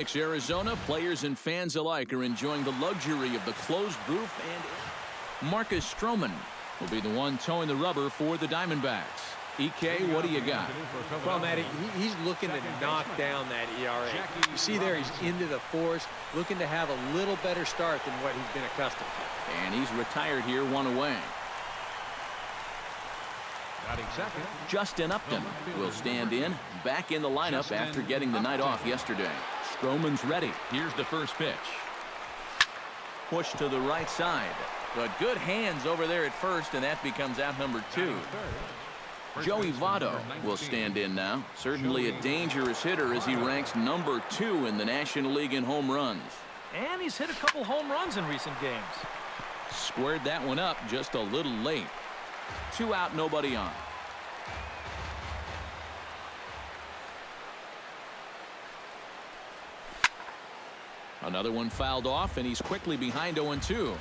Arizona players and fans alike are enjoying the luxury of the closed roof, and Marcus Stroman will be the one towing the rubber for the Diamondbacks. EK, what do you got? Well, Matty, he's looking to knock down that ERA. You see there, he's into the fours, looking to have a little better start than what he's been accustomed to. And he's retired here, one away. Justin Upton will stand in, back in the lineup after getting the night off yesterday. Stroman's ready. Here's the first pitch. Push to the right side. But good hands over there at first, and that becomes out number 2. Joey Votto will stand in now. Certainly a dangerous hitter as he ranks number 2 in the National League in home runs. And he's hit a couple home runs in recent games. Squared that one up just a little late. 2 out, nobody on. Another one fouled off, and he's quickly behind 0-2.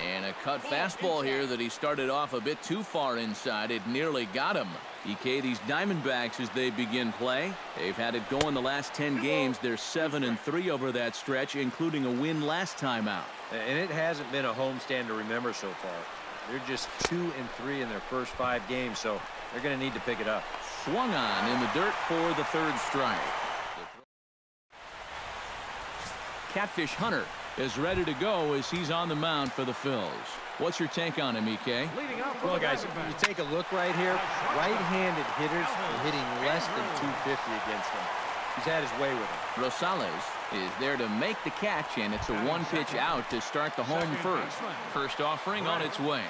And a cut fastball here that he started off a bit too far inside. It nearly got him. EK, these Diamondbacks, as they begin play, they've had it going the last 10 games. They're 7-3 over that stretch, including a win last time out. And it hasn't been a homestand to remember so far. They're just 2-3 in their first 5 games, so they're going to need to pick it up. Swung on in the dirt for the 3rd strike. Catfish Hunter is ready to go as he's on the mound for the Phillies. What's your take on him, EK? Well, guys, you take a look right here. Right-handed hitters are hitting less than 250 against him. He's had his way with him. Rosales is there to make the catch, and it's a 1-pitch out to start the home first. First offering on its way.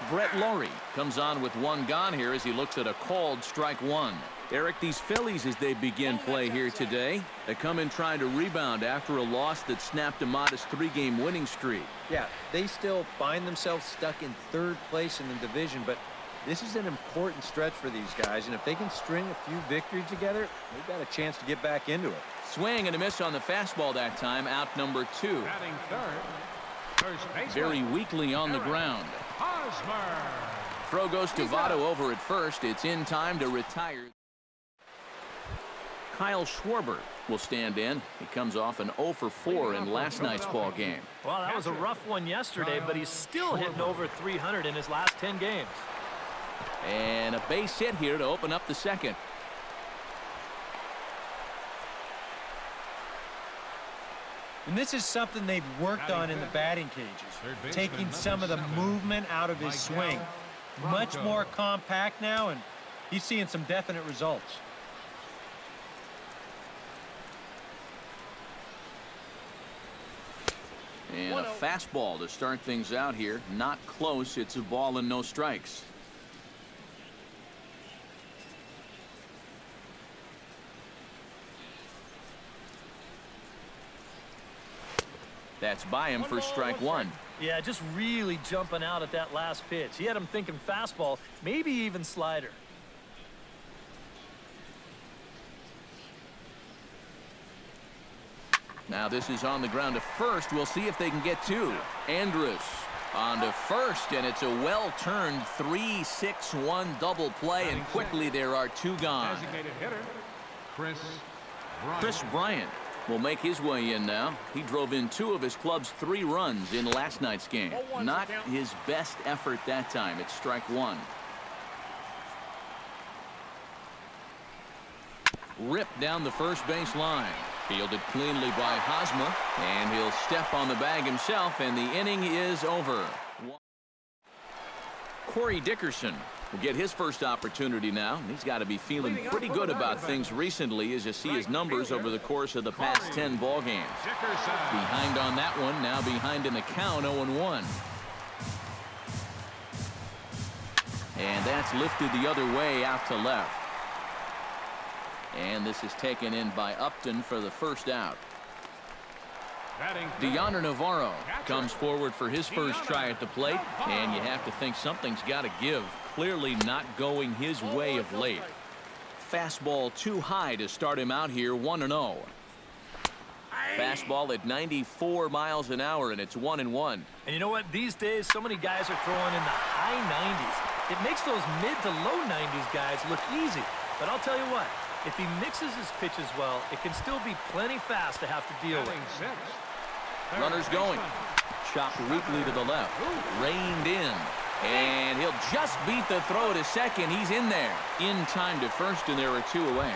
Brett Lawrie comes on with 1 gone here as he looks at a called strike 1. Eric, these Phillies, as they begin play here today, they come in trying to rebound after a loss that snapped a modest 3-game winning streak. Yeah, they still find themselves stuck in 3rd place in the division, but this is an important stretch for these guys, and if they can string a few victories together, they've got a chance to get back into it. Swing and a miss on the fastball that time, out number 2. Very weakly on the ground. Throw goes to Votto over at first. It's in time to retire. Kyle Schwarber will stand in. He comes off an 0-for-4 in last night's ball game. Well, that was a rough one yesterday, but he's still hitting over 300 in his last 10 games. And a base hit here to open up the 2nd. And this is something they've worked on in the batting cages, taking some of the movement out of his swing. Much more compact now, and he's seeing some definite results. And a fastball to start things out here. Not close. It's a ball and no strikes. That's by him for strike 1. Yeah, just really jumping out at that last pitch. He had him thinking fastball, maybe even slider. Now this is on the ground to first. We'll see if they can get 2. Andrus on to first, and it's a well-turned 3-6-1 double play, and quickly there are 2 gone. Chris Bryant will make his way in now. He drove in 2 of his club's 3 runs in last night's game. Not his best effort that time. It's strike 1. Ripped down the first base line. Fielded cleanly by Hosmer, and he'll step on the bag himself, and the inning is over. Corey Dickerson will get his first opportunity now, and he's got to be feeling pretty good about things recently as you see his numbers over the course of the past 10 ball games. Behind on that one, now behind in the count, 0-1. And that's lifted the other way out to left. And this is taken in by Upton for the first out. Deoner Navarro comes forward for his first try at the plate, and you have to think something's got to give. Clearly not going his way of late. Fastball too high to start him out here, 1-0. Fastball at 94 miles an hour, and it's 1-1. And you know what? These days, so many guys are throwing in the high 90s. It makes those mid to low 90s guys look easy. But I'll tell you what, if he mixes his pitches well, it can still be plenty fast to have to deal with. Runners going. Chopped weakly to the left. Reined in. And he'll just beat the throw to second. He's in there. In time to first, and there are 2 away.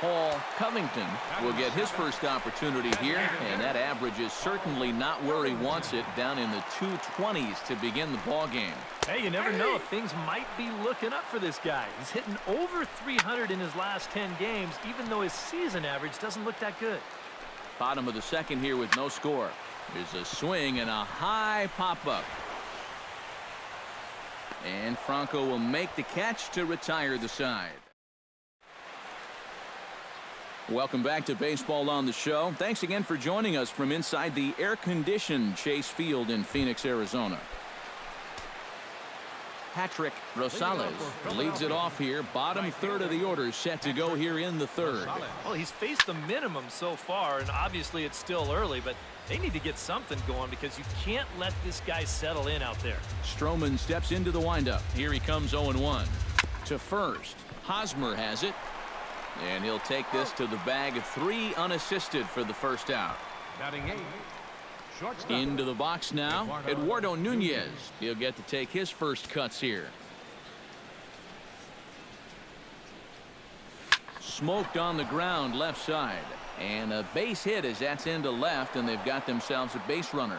Paul Covington will get his first opportunity here, and that average is certainly not where he wants it, down in the 220s to begin the ball game. Hey, you never know. Things might be looking up for this guy. He's hitting over 300 in his last 10 games, even though his season average doesn't look that good. Bottom of the second here with no score. There's a swing and a high pop-up. And Franco will make the catch to retire the side. Welcome back to Baseball on the Show. Thanks again for joining us from inside the air-conditioned Chase Field in Phoenix, Arizona. Patrick Rosales leads it off here. Bottom third of the order set to go here in the third. Well, he's faced the minimum so far, and obviously it's still early, but they need to get something going because you can't let this guy settle in out there. Stroman steps into the windup. Here he comes 0-1. To first. Hosmer has it. And he'll take this to the bag of 3 unassisted for the first out. Into the box now, Eduardo Nunez. He'll get to take his first cuts here. Smoked on the ground left side. And a base hit as that's into left, and they've got themselves a base runner.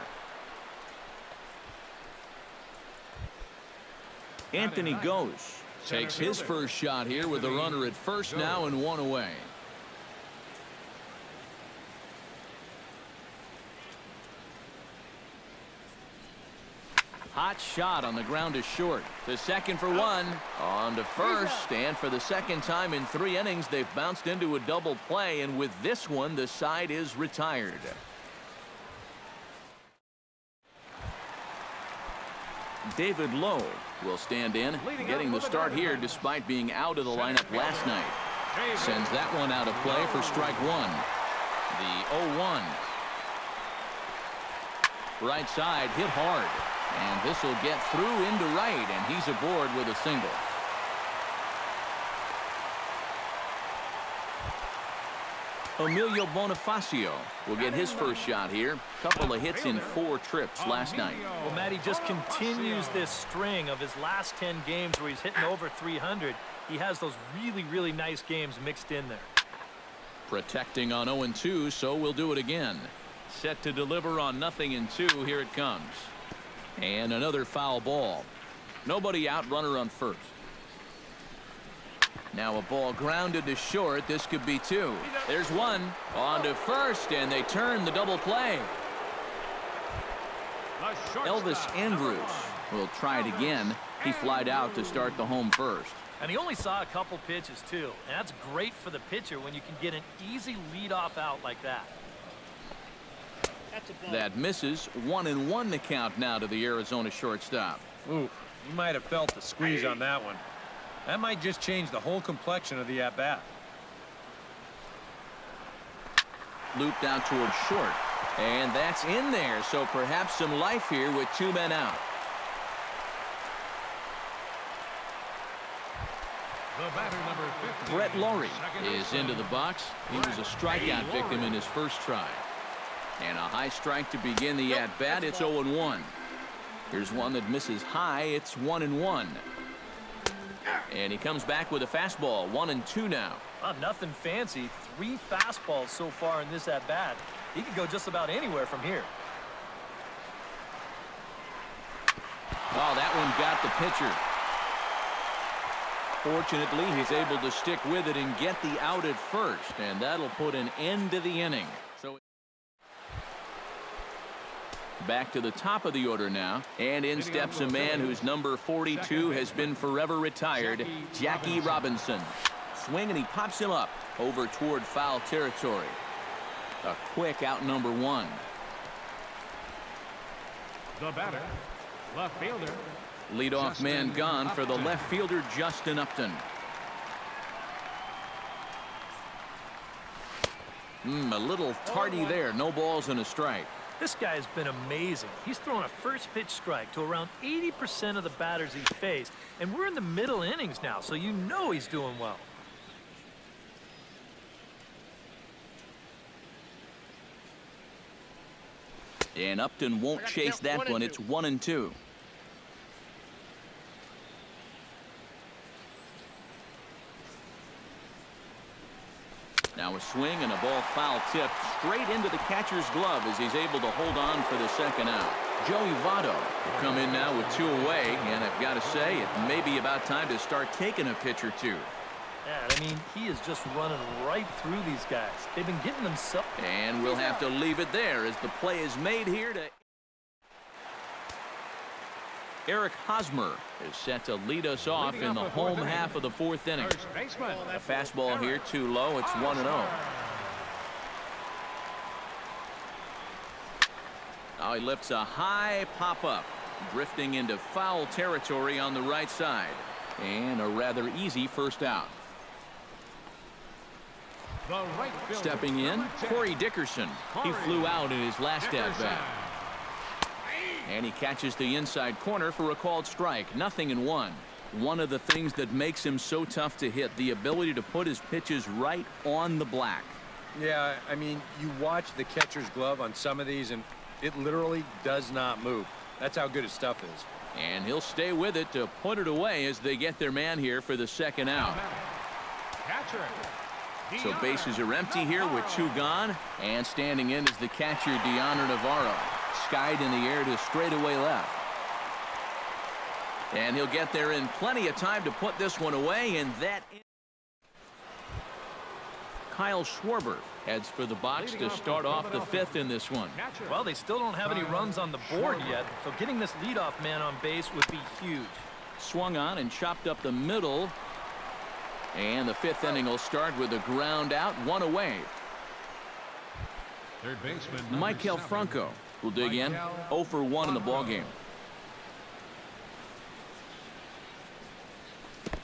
Anthony goes. Takes his first shot here with a runner at first now and 1 away. Hot shot on the ground is short. The second for 1. On to first, and for the second time in 3 innings, they've bounced into a double play, and with this one, the side is retired. David Lowe will stand in, getting the start here despite being out of the lineup last night. Sends that one out of play for strike 1. The 0-1. Right side hit hard, and this will get through into right, and he's aboard with a single. Emilio Bonifacio will get his first shot here. Couple of hits in 4 trips last night. Well, Matty just continues this string of his last 10 games where he's hitting over 300. He has those really nice games mixed in there. Protecting on 0-2, so we'll do it again. Set to deliver on 0-2. Here it comes. And another foul ball. Nobody out, runner on first. Now a ball grounded to short. This could be 2. There's 1. On to first, and they turn the double play. Elvis Andrus will try it again. He flied out to start the home first. And he only saw a couple pitches, too. And that's great for the pitcher when you can get an easy leadoff out like that. That misses. 1-1 the count now to the Arizona shortstop. Ooh, you might have felt the squeeze on that one. That might just change the whole complexion of the at-bat. Looped out towards short. And that's in there, so perhaps some life here with 2 men out. Brett Laurie is into the box. He was a strikeout victim in his first try. And a high strike to begin the at-bat. It's 0-1. Here's one that misses high. It's 1-1. And he comes back with a fastball. 1-2 now. Nothing fancy. 3 fastballs so far in this at-bat. He could go just about anywhere from here. Oh, that one got the pitcher. Fortunately, he's able to stick with it and get the out at first, and that'll put an end to the inning. So back to the top of the order now, and in steps a man whose number 42 has been forever retired, Jackie Robinson. Swing, and he pops him up over toward foul territory. A quick out, number 1. The batter, left fielder. Leadoff man gone for the left fielder, Justin Upton. A little tardy there. No balls and a strike. This guy has been amazing. He's thrown a first pitch strike to around 80% of the batters he's faced, and we're in the middle innings now, so you know he's doing well. And Upton won't chase that one. It's 1-2. Now a swing and a ball foul tipped straight into the catcher's glove as he's able to hold on for the second out. Joey Votto will come in now with 2 away, and I've got to say it may be about time to start taking a pitch or two. Yeah, I mean, he is just running right through these guys. They've been getting themselves. And we'll have to leave it there as the play is made here to Eric Hosmer is set to lead us off in the home half of the 4th inning. A fastball here too low. It's 1-0. Now he lifts a high pop-up, drifting into foul territory on the right side. And a rather easy first out. Stepping in, Corey Dickerson. He flew out in his last at-bat. And he catches the inside corner for a called strike. 0-1. One of the things that makes him so tough to hit, the ability to put his pitches right on the black. Yeah, I mean, you watch the catcher's glove on some of these, and it literally does not move. That's how good his stuff is. And he'll stay with it to put it away as they get their man here for the second out. So bases are empty here with 2 gone. And standing in is the catcher, Deoner Navarro. Skied in the air to straightaway left. And he'll get there in plenty of time to put this one away, and that Kyle Schwarber heads for the box to start off the 5th in this one. Well, they still don't have any runs on the board yet, so getting this leadoff man on base would be huge. Swung on and chopped up the middle. And the 5th inning will start with a ground out, 1 away. Third baseman Michael Franco will dig in. 0 for 1 in the ballgame.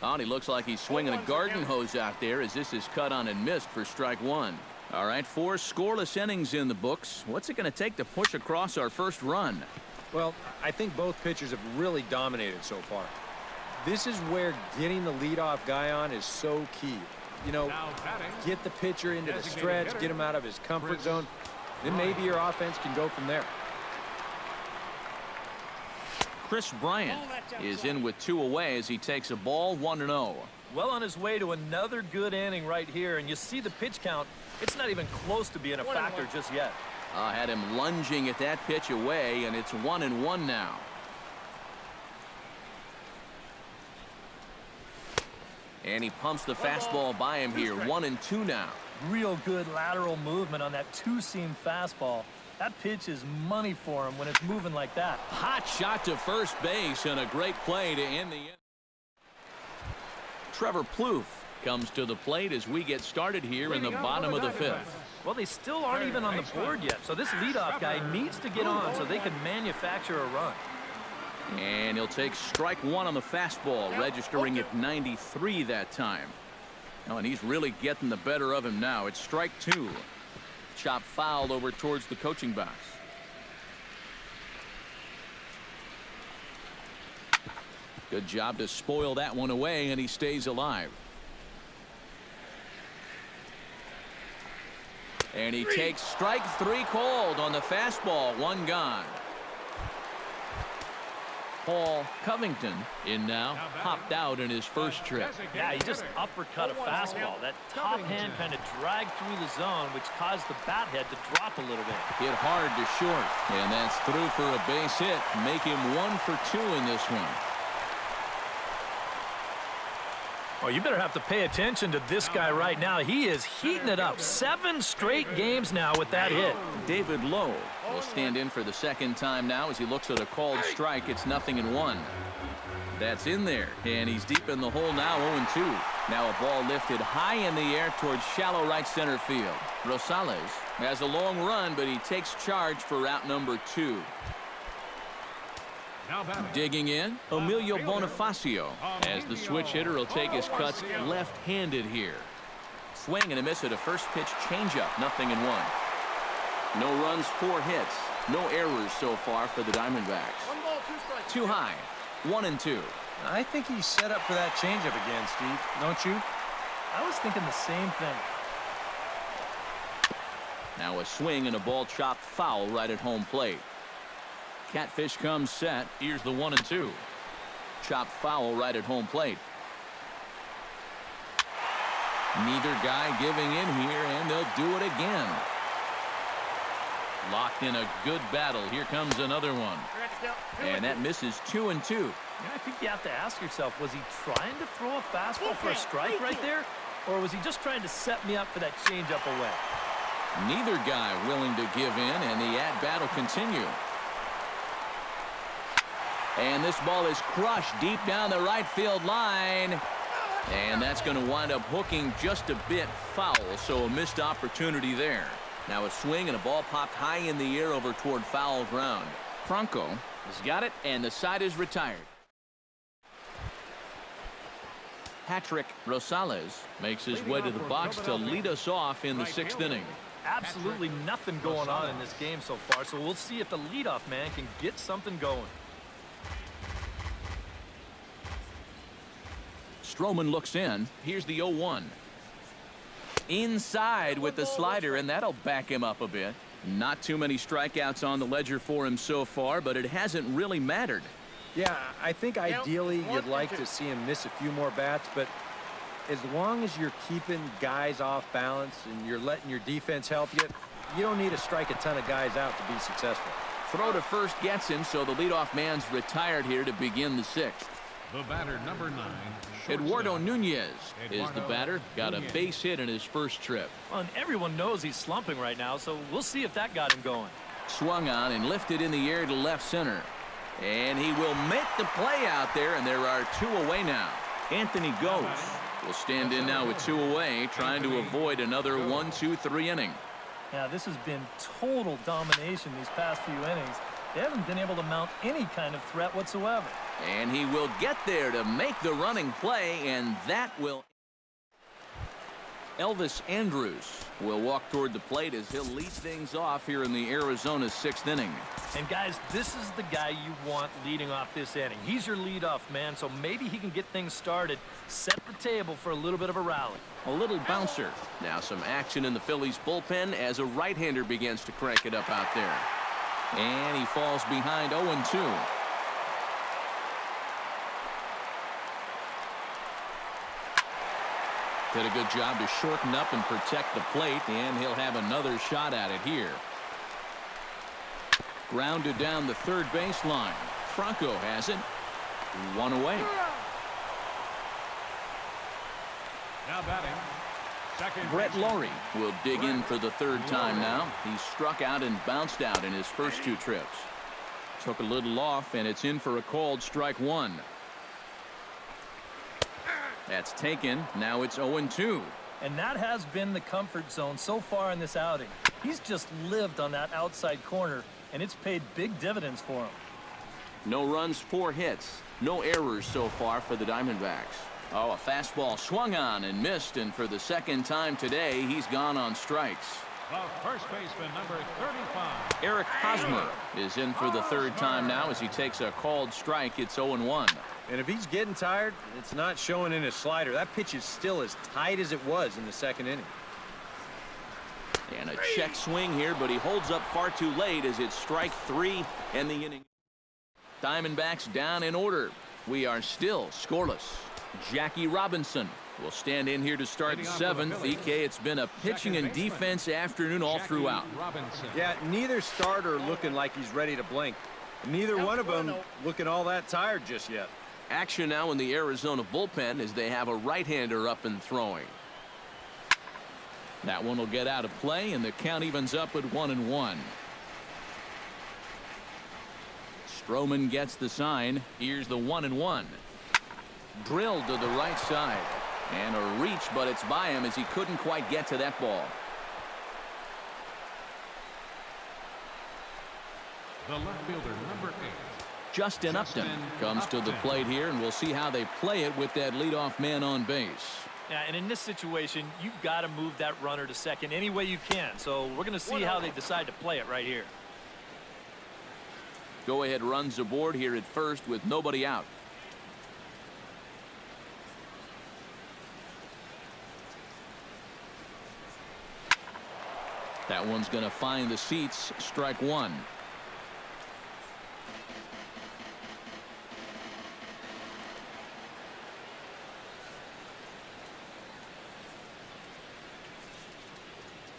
Oh, and he looks like he's swinging a garden hose out there as this is cut on and missed for strike 1. All right, 4 scoreless innings in the books. What's it going to take to push across our first run? Well, I think both pitchers have really dominated so far. This is where getting the leadoff guy on is so key. You know, get the pitcher into the stretch, get him out of his comfort zone. Then maybe your offense can go from there. Chris Bryant is in with 2 away as he takes a ball, 1-0. Well on his way to another good inning right here, and you see the pitch count. It's not even close to being a factor just yet. Had him lunging at that pitch away, and it's 1-1 now. And he pumps the fastball by him here. 1-2 now. Real good lateral movement on that 2-seam fastball. That pitch is money for him when it's moving like that. Hot shot to first base and a great play to end the inning. Trevor Plouffe comes to the plate as we get started here in the bottom of the 5th. Well, they still aren't even on the board yet, so this leadoff guy needs to get on so they can manufacture a run. And he'll take strike 1 on the fastball, registering at 93 that time. Oh, and he's really getting the better of him now. It's strike 2. Chop foul over towards the coaching box. Good job to spoil that one away, and he stays alive. And he takes strike 3 called on the fastball. 1 gone. Paul Covington in now, popped out in his first trip. Yeah, he just uppercut a fastball. That top hand kind of dragged through the zone, which caused the bat head to drop a little bit. Hit hard to short, and that's through for a base hit. Make him 1 for 2 in this one. Oh, you better have to pay attention to this guy right now. He is heating it up. 7 straight games now with that hit. David Lowe will stand in for the second time now as he looks at a called strike. It's 0-1. That's in there, and he's deep in the hole now, 0-2. Now a ball lifted high in the air towards shallow right center field. Rosales has a long run, but he takes charge for out number 2. Digging in, Emilio Bonifacio, as the switch hitter will take his cuts left-handed here. Swing and a miss at a first pitch changeup, 0-1. No runs, 4 hits. No errors so far for the Diamondbacks. 1 ball, 2 strikes. Too high. 1-2. I think he's set up for that changeup again, Steve. Don't you? I was thinking the same thing. Now a swing and a ball chopped foul right at home plate. Catfish comes set. Here's the 1-2. Chopped foul right at home plate. Neither guy giving in here, and they'll do it again. Locked in a good battle. Here comes another one. And that misses 2-2. Yeah, I think you have to ask yourself, was he trying to throw a fastball for a strike right there? Or was he just trying to set me up for that changeup away? Neither guy willing to give in, and the at-bat will continue. And this ball is crushed deep down the right field line. And that's going to wind up hooking just a bit foul, so a missed opportunity there. Now a swing and a ball popped high in the air over toward foul ground. Franco has got it, and the side is retired. Patrick Rosales makes his way to the box to lead us off in the 6th inning. Absolutely nothing going on in this game so far, so we'll see if the leadoff man can get something going. Stroman looks in. Here's the 0-1. Inside with the slider, and that'll back him up a bit. Not too many strikeouts on the ledger for him so far, but it hasn't really mattered. Yeah, I think ideally you'd like to see him miss a few more bats, but as long as you're keeping guys off balance and you're letting your defense help you, you don't need to strike a ton of guys out to be successful. Throw to first gets him, so the leadoff man's retired here to begin the 6th. The batter, number 9. Eduardo Nunez is the batter. Got a base hit in his first trip. Well, and everyone knows he's slumping right now, so we'll see if that got him going. Swung on and lifted in the air to left center. And he will make the play out there, and there are 2 away now. Anthony Goes will stand in now with 2 away, trying to avoid another 1-2-3 inning. Yeah, this has been total domination these past few innings. They haven't been able to mount any kind of threat whatsoever. And he will get there to make the running play, and that will... Elvis Andrus will walk toward the plate as he'll lead things off here in the Arizona 6th inning. And guys, this is the guy you want leading off this inning. He's your leadoff man, so maybe he can get things started, set the table for a little bit of a rally. A little bouncer. Now some action in the Phillies bullpen as a right-hander begins to crank it up out there. And he falls behind 0-2. Did a good job to shorten up and protect the plate, and he'll have another shot at it here. Grounded down the third baseline. Franco has it. 1 away. Now batting, second Brett baseman. Laurie will dig in for the 3rd time now. He struck out and bounced out in his first 2 trips. Took a little off, and it's in for a called strike 1. That's taken. Now it's 0-2. And that has been the comfort zone so far in this outing. He's just lived on that outside corner, and it's paid big dividends for him. No runs, 4 hits. No errors so far for the Diamondbacks. Oh, a fastball swung on and missed, and for the 2nd time today, he's gone on strikes. The first baseman, number 35. Eric Hosmer is in for the 3rd time now as he takes a called strike. It's 0-1. And if he's getting tired, it's not showing in his slider. That pitch is still as tight as it was in the 2nd inning. And a check swing here, but he holds up far too late as it's strike 3 and the inning. Diamondbacks down in order. We are still scoreless. Jackie Robinson will stand in here to start 7th. EK, it's been a pitching and defense afternoon all throughout. Yeah, neither starter looking like he's ready to blink. Neither one of them looking all that tired just yet. Action now in the Arizona bullpen as they have a right-hander up and throwing. That one will get out of play, and the count evens up at 1-1. Stroman gets the sign. Here's the 1-1. Drilled to the right side. And a reach, but it's by him as he couldn't quite get to that ball. The left fielder, number 8. Justin Upton comes to the plate here, and we'll see how they play it with that leadoff man on base. Yeah, and in this situation, you've got to move that runner to second any way you can. So we're going to see how they decide to play it right here. Go-ahead runs aboard here at first with nobody out. That one's going to find the seats. Strike one.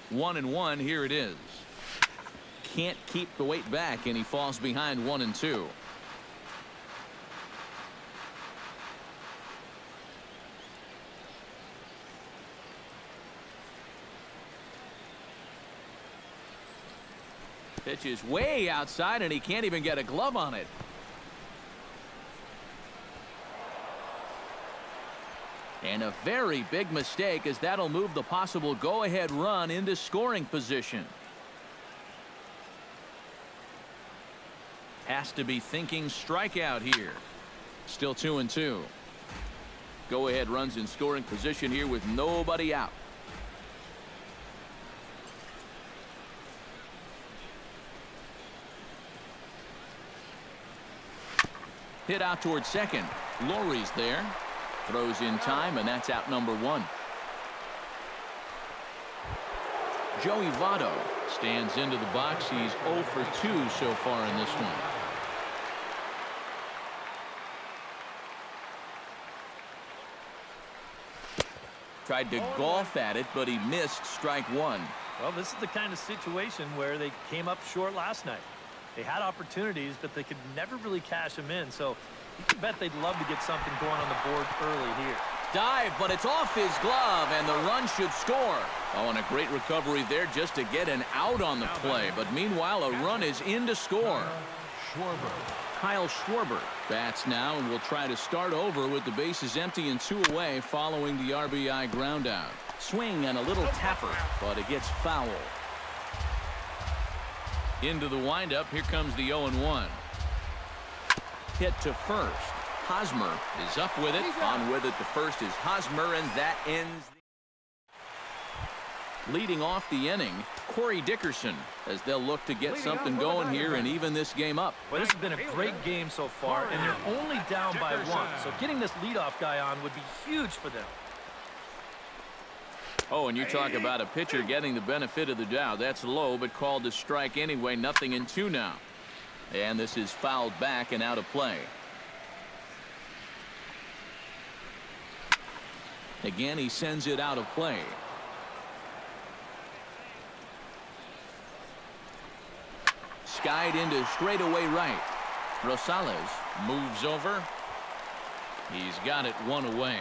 One and one. Here it is. Can't keep the weight back, and he falls behind 1-2. Pitch is way outside, and he can't even get a glove on it. And a very big mistake, as that'll move the possible go-ahead run into scoring position. Has to be thinking strikeout here. Still 2-2. Go-ahead runs in scoring position here with nobody out. Hit out towards second. Lowry's there. Throws in time, and that's out number one. Joey Votto stands into the box. He's 0 for 2 so far in this one. Tried to golf at it, but he missed strike one. Well, this is the kind of situation where they came up short last night. They had opportunities, but they could never really cash them in. So you can bet they'd love to get something going on the board early here. Dive, but it's off his glove, and the run should score. Oh, and a great recovery there just to get an out on the play. But meanwhile, a run is in to score. Kyle Schwarber bats now and will try to start over with the bases empty and 2 away following the RBI ground out. Swing and a little tapper, but it gets foul. Into the windup. Here comes the 0-1. Hit to first. Hosmer is up with it. On with it. The first is Hosmer, and that ends. Leading off the inning, Corey Dickerson, as they'll look to get something going here and even this game up. Well, this has been a great game so far, and they're only down by 1. So getting this leadoff guy on would be huge for them. Oh, and you talk about a pitcher getting the benefit of the doubt. That's low, but called to strike anyway. 0-2 now. And this is fouled back and out of play. Again, he sends it out of play. Skied into straightaway right. Rosales moves over. He's got it 1 away.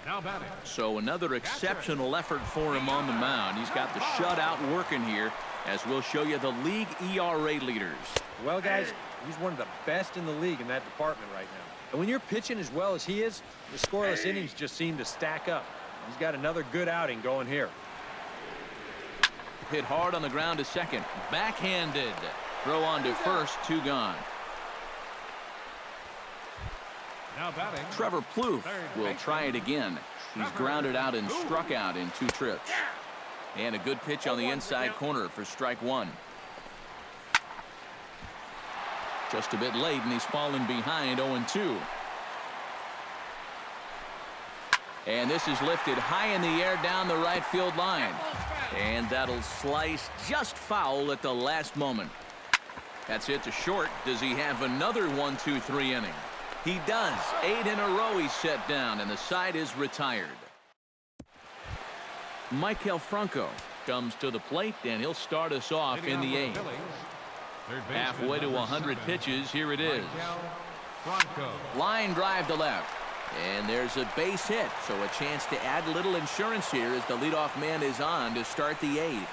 Now batting. So another exceptional effort for him on the mound. He's got the shutout working here, as we'll show you the league ERA leaders. Well, guys, he's one of the best in the league in that department right now. And when you're pitching as well as he is, the scoreless innings just seem to stack up. He's got another good outing going here. Hit hard on the ground to second. Backhanded. Throw on to first. 2 gone. Now batting. Trevor Plouffe will try it again. He's grounded out and struck out in 2 trips. And a good pitch on the inside corner for strike 1. Just a bit late, and he's fallen behind 0-2. And this is lifted high in the air down the right field line. And that'll slice just foul at the last moment. That's it to short. Does he have another 1-2-3 inning? He does. 8 in a row he's set down, and the side is retired. Maikel Franco comes to the plate, and he'll start us off in the 8th. Halfway to 100 pitches. Here it is. Line drive to left. And there's a base hit, so a chance to add a little insurance here as the leadoff man is on to start the 8th.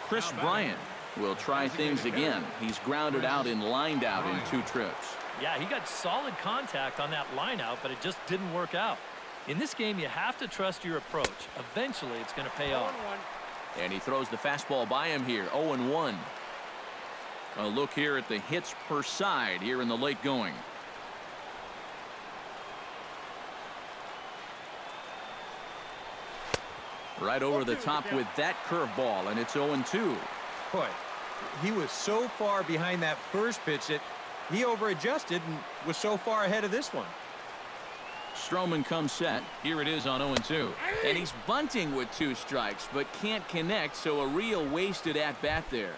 Chris Bryant will try things again. He's grounded out and lined out in 2 trips. Yeah, he got solid contact on that line out, but it just didn't work out. In this game, you have to trust your approach. Eventually, it's going to pay off. And he throws the fastball by him here. 0-1. A look here at the hits per side here in the late going. Right over the top with that curveball, and it's 0-2. Boy, he was so far behind that first pitch that he over-adjusted and was so far ahead of this one. Stroman comes set. Here it is on 0-2. And he's bunting with 2 strikes, but can't connect, so a real wasted at-bat there.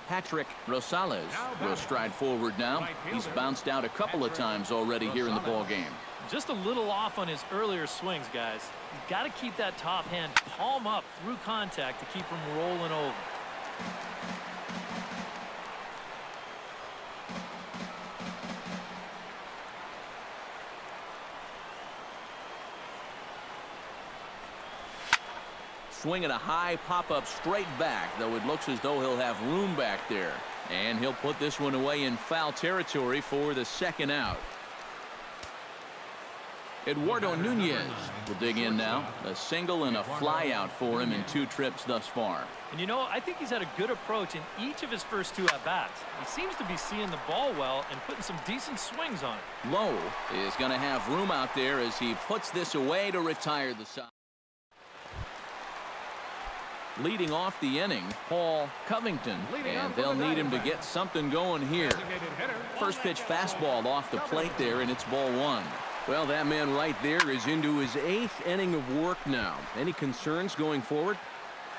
Patrick Rosales will stride forward now. He's bounced out a couple of times already here in the ball game. Just a little off on his earlier swings, guys. You've got to keep that top hand palm up through contact to keep him rolling over. Swinging a high pop-up straight back, though it looks as though he'll have room back there. And he'll put this one away in foul territory for the second out. Eduardo Nunez will dig in now. A single and a fly out for him in 2 trips thus far. And you know, I think he's had a good approach in each of his first 2 at-bats. He seems to be seeing the ball well and putting some decent swings on it. Lowe is going to have room out there as he puts this away to retire the side. Leading off the inning, Paul Covington, and they'll need him to get something going here. First pitch fastball off the plate there, and it's ball 1. Well, that man right there is into his 8th inning of work now. Any concerns going forward?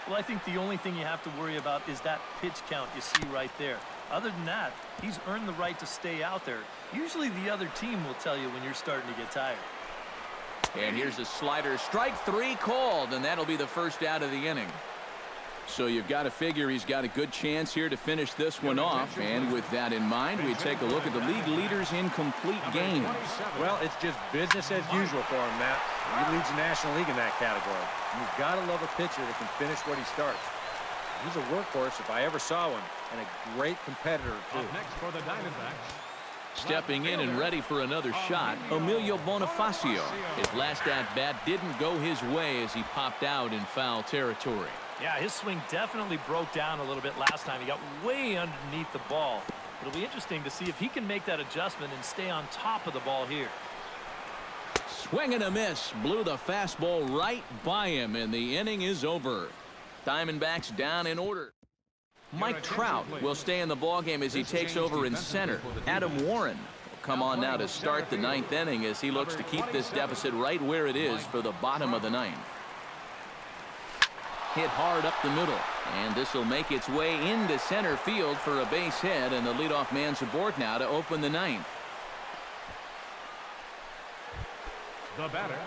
Well, I think the only thing you have to worry about is that pitch count you see right there. Other than that, he's earned the right to stay out there. Usually the other team will tell you when you're starting to get tired. And here's a slider. Strike 3 called, and that'll be the first out of the inning. So you've got to figure he's got a good chance here to finish this one off. And with that in mind, we take a look at the league leaders in complete games. Well, it's just business as usual for him, Matt. He leads the National League in that category. You've got to love a pitcher that can finish what he starts. He's a workhorse if I ever saw one, and a great competitor, too. Next for the Diamondbacks. Stepping in and ready for another shot, Emilio Bonifacio. His last at-bat didn't go his way as he popped out in foul territory. Yeah, his swing definitely broke down a little bit last time. He got way underneath the ball. It'll be interesting to see if he can make that adjustment and stay on top of the ball here. Swing and a miss. Blew the fastball right by him, and the inning is over. Diamondbacks down in order. Mike Trout will stay in the ballgame as he takes over in center. Adam Warren will come on now to start the 9th inning as he looks to keep this deficit right where it is for the bottom of the 9th. Hit hard up the middle, and this will make its way into center field for a base hit, and the leadoff man's aboard now to open the 9th. The batter.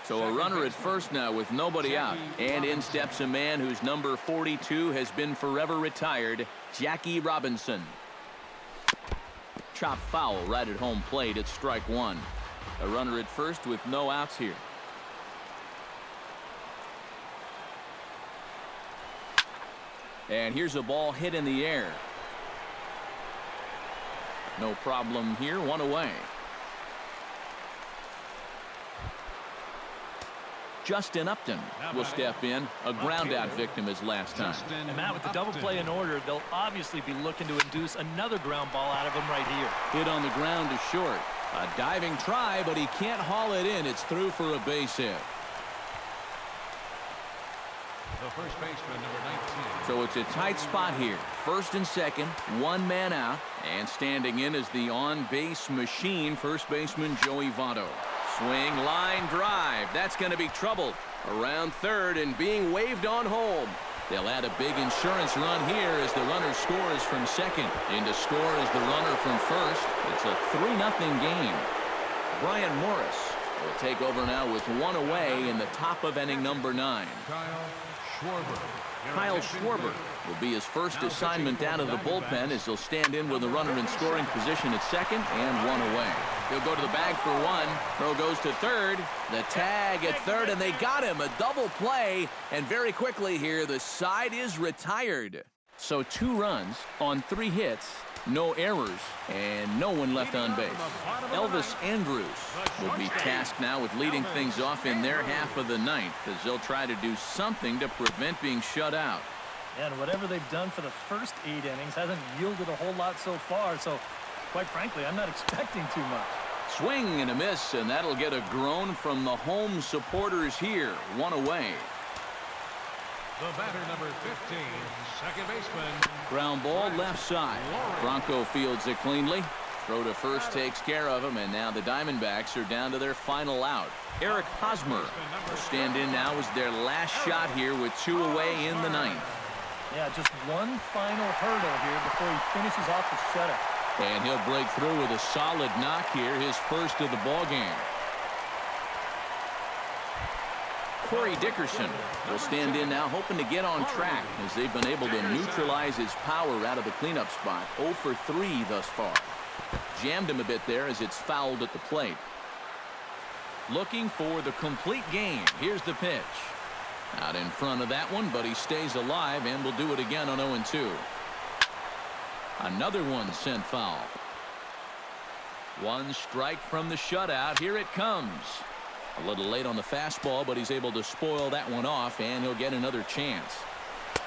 So a runner at first now with nobody out, and in steps a man whose number 42 has been forever retired, Jackie Robinson. Chop foul right at home plate at strike 1. A runner at first with no outs here. And here's a ball hit in the air. No problem here, 1 away. Justin Upton will step in, a ground-out victim as last time. And Matt, with the double play in order, they'll obviously be looking to induce another ground ball out of him right here. Hit on the ground is short. A diving try, but he can't haul it in. It's through for a base hit. The first baseman, number 19. So it's a tight spot here. First and second, 1 man out. And standing in is the on-base machine, first baseman Joey Votto. Swing, line drive. That's going to be trouble. Around third and being waved on home. They'll add a big insurance run here as the runner scores from second. In to score is the runner from first. It's a 3-0 game. Brian Morris will take over now with 1 away in the top of inning number 9. Kyle Schwarber will be his first assignment out of the bullpen as he'll stand in with a runner in scoring position at second and 1 away. He'll go to the bag for 1. Throw goes to third. The tag at third, and they got him. A double play, and very quickly here, the side is retired. So 2 runs on 3 hits, no errors, and no one left on base. Elvis Andrus will be tasked now with leading things off in their half of the 9th as they'll try to do something to prevent being shut out. And whatever they've done for the first 8 innings hasn't yielded a whole lot so far, so quite frankly, I'm not expecting too much. Swing and a miss, and that'll get a groan from the home supporters here. One away. The batter, number 15, second baseman. Ground ball left side. Bronco fields it cleanly. Throw to first takes care of him, and now the Diamondbacks are down to their final out. Eric Hosmer will stand in now as their last shot here with 2 away in the 9th. Yeah, just one final hurdle here before he finishes off the shutout. And he'll break through with a solid knock here, his first of the ball game. Corey Dickerson will stand in now, hoping to get on track as they've been able to neutralize his power out of the cleanup spot. 0 for 3 thus far. Jammed him a bit there as it's fouled at the plate. Looking for the complete game. Here's the pitch. Out in front of that one, but he stays alive and will do it again on 0-2. Another one sent foul. One strike from the shutout. Here it comes. A little late on the fastball, but he's able to spoil that one off, and he'll get another chance.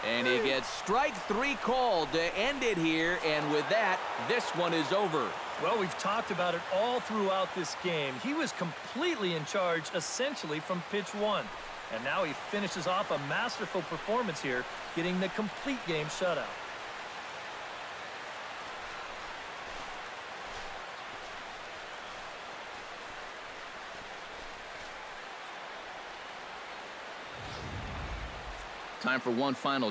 And he gets strike 3 called to end it here, and with that, this one is over. Well, we've talked about it all throughout this game. He was completely in charge, essentially, from pitch 1. And now he finishes off a masterful performance here, getting the complete game shutout. Time for one final